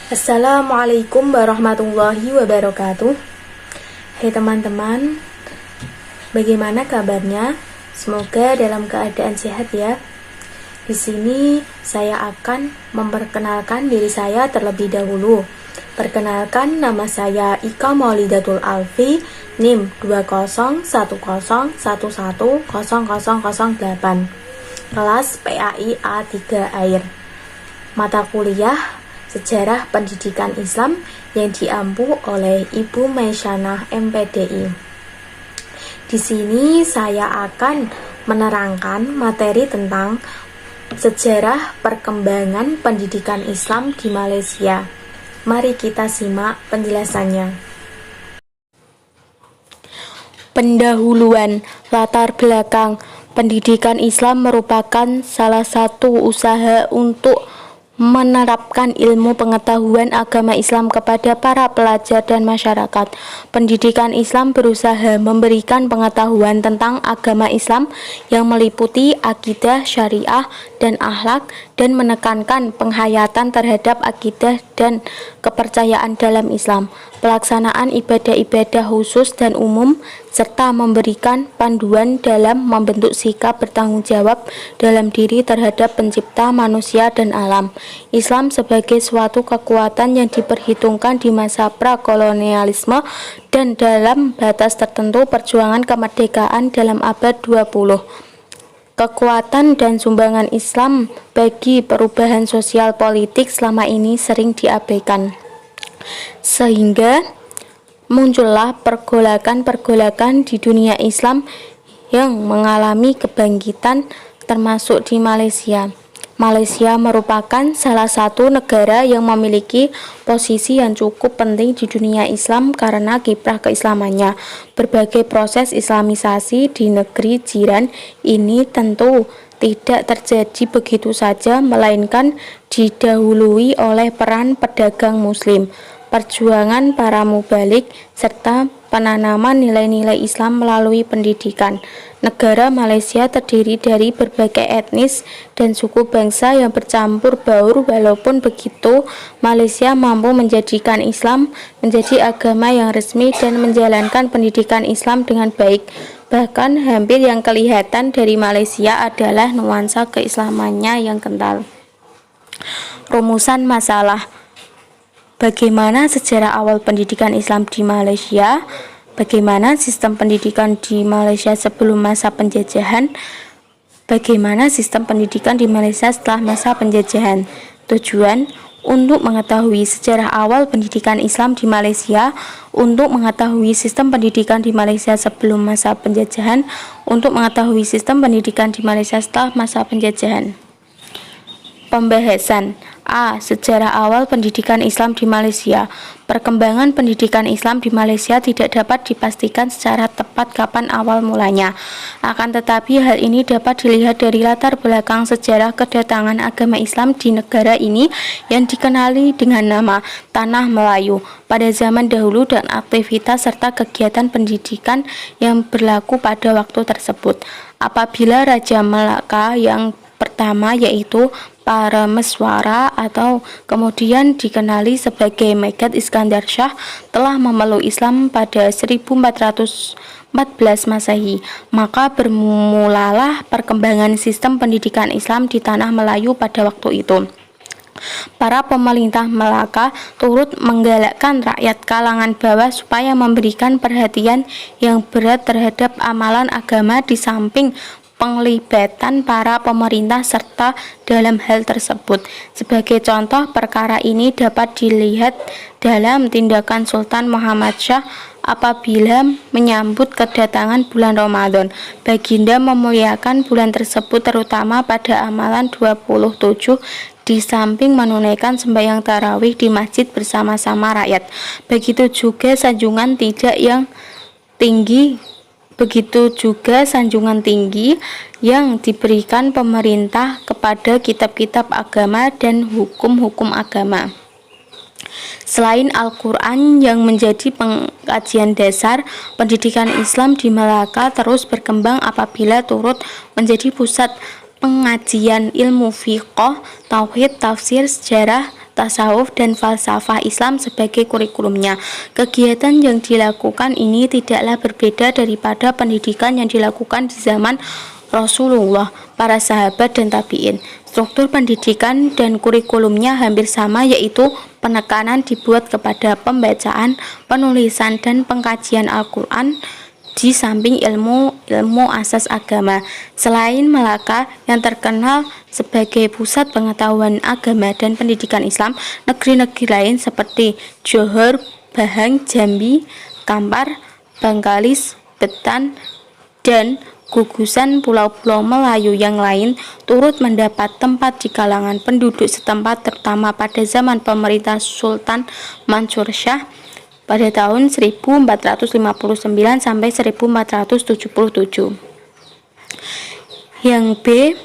Assalamualaikum warahmatullahi wabarakatuh. Hai teman-teman, bagaimana kabarnya? Semoga dalam keadaan sehat ya. Di sini saya akan memperkenalkan diri saya terlebih dahulu. Perkenalkan, nama saya Ika Maulidatul Alfi, NIM 2010110008, kelas PAI A3 Air. Mata kuliah Sejarah Pendidikan Islam yang diampu oleh Ibu Maisanah MPDI. Di sini saya akan menerangkan materi tentang sejarah perkembangan pendidikan Islam di Malaysia. Mari kita simak penjelasannya. Pendahuluan. Latar belakang pendidikan Islam merupakan salah satu usaha untuk menerapkan ilmu pengetahuan agama Islam kepada para pelajar dan masyarakat. Pendidikan Islam berusaha memberikan pengetahuan tentang agama Islam yang meliputi akidah, syariah, dan akhlak, dan menekankan penghayatan terhadap akidah dan kepercayaan dalam Islam, pelaksanaan ibadah-ibadah khusus dan umum, serta memberikan panduan dalam membentuk sikap bertanggung jawab dalam diri terhadap pencipta manusia dan alam. Islam sebagai suatu kekuatan yang diperhitungkan di masa pra-kolonialisme dan dalam batas tertentu perjuangan kemerdekaan dalam abad 20. Kekuatan dan sumbangan Islam bagi perubahan sosial politik selama ini sering diabaikan, sehingga muncullah pergolakan-pergolakan di dunia Islam yang mengalami kebangkitan, termasuk di Malaysia. Malaysia merupakan salah satu negara yang memiliki posisi yang cukup penting di dunia Islam karena kiprah keislamannya. Berbagai proses islamisasi di negeri jiran ini tentu tidak terjadi begitu saja, melainkan didahului oleh peran pedagang muslim, perjuangan para mubalik, serta penanaman nilai-nilai Islam melalui pendidikan. Negara Malaysia terdiri dari berbagai etnis dan suku bangsa yang bercampur baur. Walaupun begitu, Malaysia mampu menjadikan Islam menjadi agama yang resmi dan menjalankan pendidikan Islam dengan baik. Bahkan hampir yang kelihatan dari Malaysia adalah nuansa keislamannya yang kental. Rumusan masalah. Bagaimana sejarah awal pendidikan Islam di Malaysia? Bagaimana sistem pendidikan di Malaysia sebelum masa penjajahan? Bagaimana sistem pendidikan di Malaysia setelah masa penjajahan? Tujuan untuk mengetahui sejarah awal pendidikan Islam di Malaysia, untuk mengetahui sistem pendidikan di Malaysia sebelum masa penjajahan, untuk mengetahui sistem pendidikan di Malaysia setelah masa penjajahan. Pembahasan. A. Sejarah awal pendidikan Islam di Malaysia. Perkembangan pendidikan Islam di Malaysia tidak dapat dipastikan secara tepat kapan awal mulanya. Akan tetapi hal ini dapat dilihat dari latar belakang sejarah kedatangan agama Islam di negara ini yang dikenali dengan nama Tanah Melayu pada zaman dahulu dan aktivitas serta kegiatan pendidikan yang berlaku pada waktu tersebut. Apabila Raja Melaka yang pertama, yaitu Parameswara atau kemudian dikenali sebagai Megat Iskandar Shah, telah memeluk Islam pada 1414 Masehi, maka bermulalah perkembangan sistem pendidikan Islam di Tanah Melayu pada waktu itu. Para pemerintah Melaka turut menggalakkan rakyat kalangan bawah supaya memberikan perhatian yang berat terhadap amalan agama di samping penglibatan para pemerintah serta dalam hal tersebut. Sebagai contoh perkara ini dapat dilihat dalam tindakan Sultan Muhammad Shah apabila menyambut kedatangan bulan Ramadan. Baginda memuliakan bulan tersebut terutama pada amalan 27 di samping menunaikan sembahyang tarawih di masjid bersama-sama rakyat. Begitu juga sanjungan tinggi yang diberikan pemerintah kepada kitab-kitab agama dan hukum-hukum agama. Selain Al-Quran yang menjadi pengkajian dasar, pendidikan Islam di Melaka terus berkembang apabila turut menjadi pusat pengajian ilmu fiqh, tauhid, tafsir, sejarah, tasawuf dan falsafah Islam sebagai kurikulumnya. Kegiatan yang dilakukan ini tidaklah berbeda daripada pendidikan yang dilakukan di zaman Rasulullah, para sahabat dan tabi'in. Struktur pendidikan dan kurikulumnya hampir sama, yaitu penekanan dibuat kepada pembacaan, penulisan, dan pengkajian Al-Quran di samping ilmu asas agama. Selain Melaka yang terkenal sebagai pusat pengetahuan agama dan pendidikan Islam, negeri-negeri lain seperti Johor, Bahang, Jambi, Kampar, Bangkalis, Betan, dan gugusan pulau-pulau Melayu yang lain turut mendapat tempat di kalangan penduduk setempat, terutama pada zaman pemerintah Sultan Mansur Shah pada tahun 1459 sampai 1477. Yang B.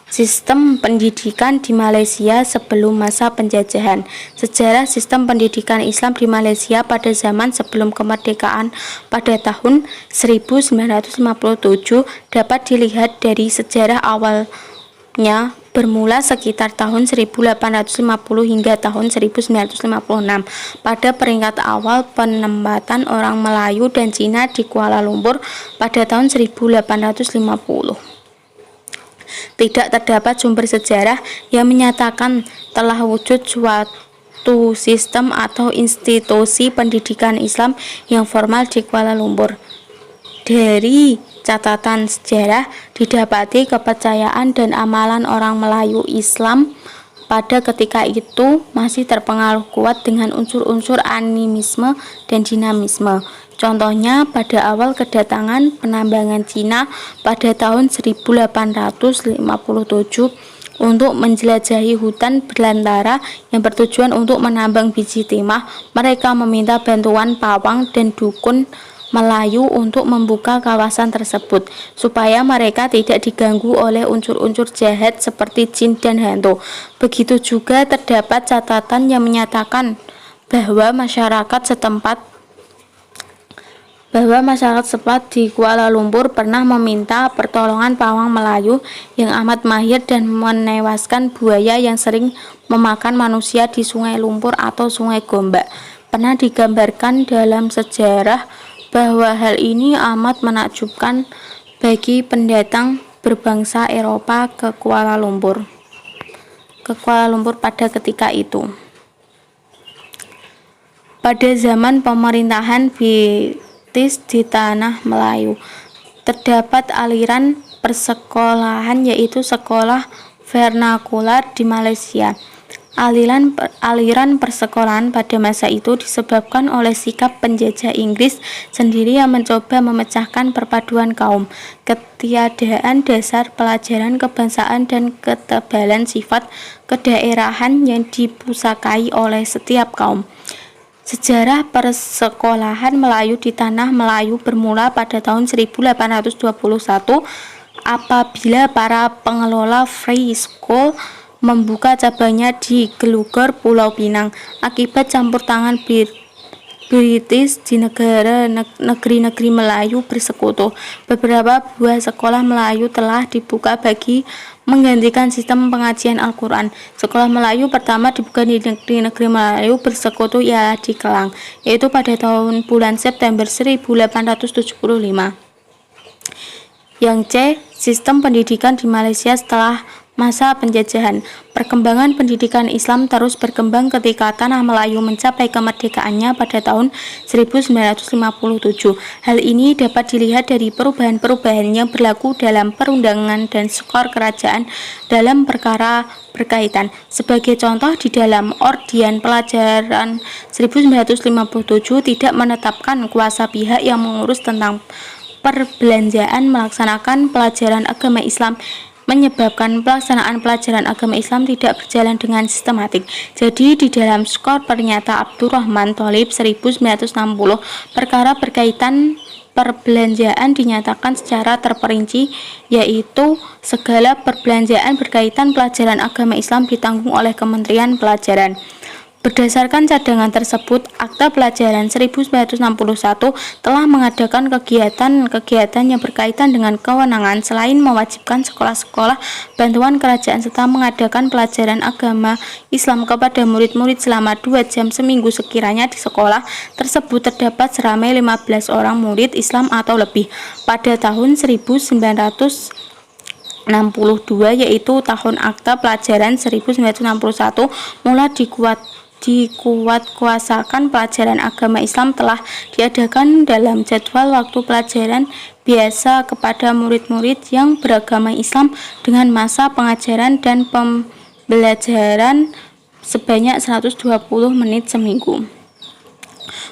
Sistem pendidikan di Malaysia sebelum masa penjajahan. Sejarah sistem pendidikan Islam di Malaysia pada zaman sebelum kemerdekaan pada tahun 1957 dapat dilihat dari sejarah awalnya bermula sekitar tahun 1850 hingga tahun 1956 pada peringkat awal penempatan orang Melayu dan Cina di Kuala Lumpur pada tahun 1850. Tidak terdapat sumber sejarah yang menyatakan telah wujud suatu sistem atau institusi pendidikan Islam yang formal di Kuala Lumpur. Dari catatan sejarah didapati kepercayaan dan amalan orang Melayu Islam pada ketika itu masih terpengaruh kuat dengan unsur-unsur animisme dan dinamisme. Contohnya pada awal kedatangan penambangan Cina pada tahun 1857 untuk menjelajahi hutan belantara yang bertujuan untuk menambang biji timah, mereka meminta bantuan pawang dan dukun Melayu untuk membuka kawasan tersebut supaya mereka tidak diganggu oleh unsur-unsur jahat seperti jin dan hantu. Begitu juga terdapat catatan yang menyatakan bahwa masyarakat setempat di Kuala Lumpur pernah meminta pertolongan pawang Melayu yang amat mahir dan menewaskan buaya yang sering memakan manusia di Sungai Lumpur atau Sungai Gombak. Pernah digambarkan dalam sejarah bahwa hal ini amat menakjubkan bagi pendatang berbangsa Eropa ke Kuala Lumpur pada ketika itu. Pada zaman pemerintahan di tanah Melayu terdapat aliran persekolahan, yaitu sekolah vernakular di Malaysia. Aliran persekolahan pada masa itu disebabkan oleh sikap penjajah Inggris sendiri yang mencoba memecahkan perpaduan kaum, ketiadaan dasar pelajaran kebangsaan dan ketebalan sifat kedaerahan yang dipusakai oleh setiap kaum. Sejarah persekolahan Melayu di tanah Melayu bermula pada tahun 1821 apabila para pengelola Free School membuka cabangnya di Gelugor, Pulau Pinang. Akibat campur tangan British di negeri-negeri Melayu bersekutu, beberapa buah sekolah Melayu telah dibuka bagi menggantikan sistem pengajian Al-Quran. Sekolah Melayu pertama dibuka di negeri-negeri Melayu bersekutu ialah di Kelang, yaitu pada tahun bulan September 1875. Yang C. Sistem pendidikan di Malaysia setelah masa penjajahan. Perkembangan pendidikan Islam terus berkembang ketika tanah Melayu mencapai kemerdekaannya pada tahun 1957. Hal ini dapat dilihat dari perubahan-perubahan yang berlaku dalam perundangan dan skor kerajaan dalam perkara berkaitan. Sebagai contoh, di dalam Ordian Pelajaran 1957 tidak menetapkan kuasa pihak yang mengurus tentang perbelanjaan melaksanakan pelajaran agama Islam, menyebabkan pelaksanaan pelajaran agama Islam tidak berjalan dengan sistematik. Jadi di dalam skor pernyataan Abdurrahman Tholib 1960, perkara berkaitan perbelanjaan dinyatakan secara terperinci, yaitu segala perbelanjaan berkaitan pelajaran agama Islam ditanggung oleh Kementerian Pelajaran. Berdasarkan cadangan tersebut, Akta Pelajaran 1961 telah mengadakan kegiatan-kegiatan yang berkaitan dengan kewenangan selain mewajibkan sekolah-sekolah bantuan kerajaan serta mengadakan pelajaran agama Islam kepada murid-murid selama 2 jam seminggu sekiranya di sekolah tersebut terdapat seramai 15 orang murid Islam atau lebih. Pada tahun 1962 yaitu tahun Akta Pelajaran 1961 mulai dikuatkuasakan pelajaran agama Islam telah diadakan dalam jadwal waktu pelajaran biasa kepada murid-murid yang beragama Islam dengan masa pengajaran dan pembelajaran sebanyak 120 menit seminggu.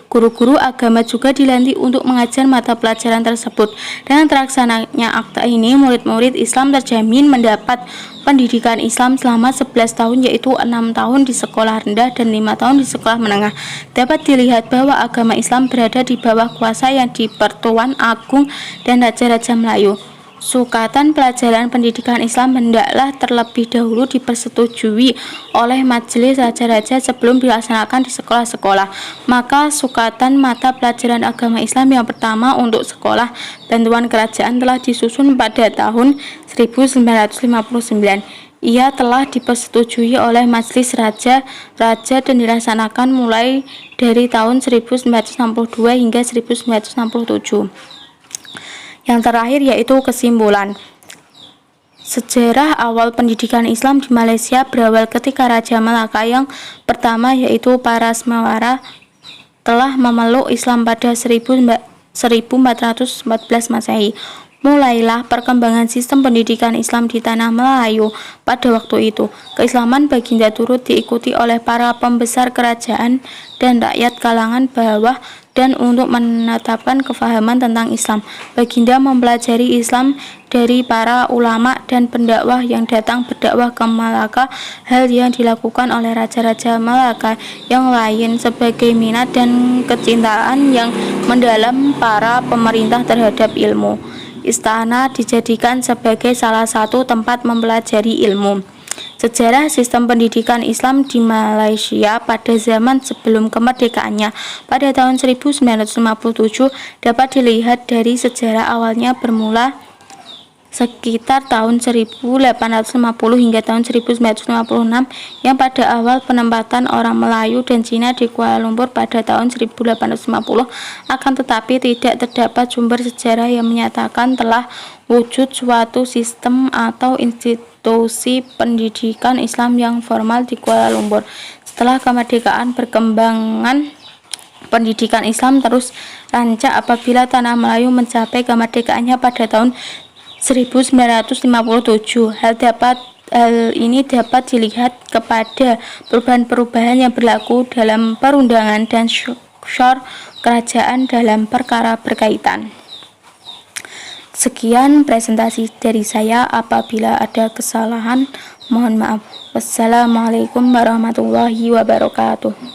Guru-guru agama juga dilantik untuk mengajar mata pelajaran tersebut. Dengan terlaksananya akta ini, murid-murid Islam terjamin mendapat pendidikan Islam selama 11 tahun, yaitu 6 tahun di sekolah rendah dan 5 tahun di sekolah menengah. Dapat dilihat bahwa agama Islam berada di bawah kuasa yang di-Pertuan Agung dan Raja-Raja Melayu. Sukatan pelajaran pendidikan Islam hendaklah terlebih dahulu dipersetujui oleh majelis raja-raja sebelum dilaksanakan di sekolah-sekolah. Maka sukatan mata pelajaran agama Islam yang pertama untuk sekolah bantuan kerajaan telah disusun pada tahun 1959. Ia telah dipersetujui oleh majelis raja-raja dan dilaksanakan mulai dari tahun 1962 hingga 1967. Yang terakhir yaitu kesimpulan. Sejarah awal pendidikan Islam di Malaysia berawal ketika Raja Malaka yang pertama yaitu Parasmawara telah memeluk Islam pada 1414 Masehi. Mulailah perkembangan sistem pendidikan Islam di tanah Melayu pada waktu itu. Keislaman Baginda turut diikuti oleh para pembesar kerajaan dan rakyat kalangan bawah, dan untuk menetapkan kefahaman tentang Islam, Baginda mempelajari Islam dari para ulama dan pendakwah yang datang berdakwah ke Malaka, hal yang dilakukan oleh raja-raja Malaka yang lain sebagai minat dan kecintaan yang mendalam para pemerintah terhadap ilmu. Istana dijadikan sebagai salah satu tempat mempelajari ilmu. Sejarah sistem pendidikan Islam di Malaysia pada zaman sebelum kemerdekaannya pada tahun 1957 dapat dilihat dari sejarah awalnya bermula sekitar tahun 1850 hingga tahun 1956 yang pada awal penempatan orang Melayu dan Cina di Kuala Lumpur pada tahun 1850. Akan tetapi tidak terdapat sumber sejarah yang menyatakan telah wujud suatu sistem atau institusi pendidikan Islam yang formal di Kuala Lumpur. Setelah kemerdekaan, perkembangan pendidikan Islam terus rancak apabila tanah Melayu mencapai kemerdekaannya pada tahun 1957. Hal ini dapat dilihat kepada perubahan-perubahan yang berlaku dalam perundangan dan syur kerajaan dalam perkara berkaitan. Sekian presentasi dari saya. Apabila ada kesalahan, mohon maaf. Wassalamualaikum warahmatullahi wabarakatuh.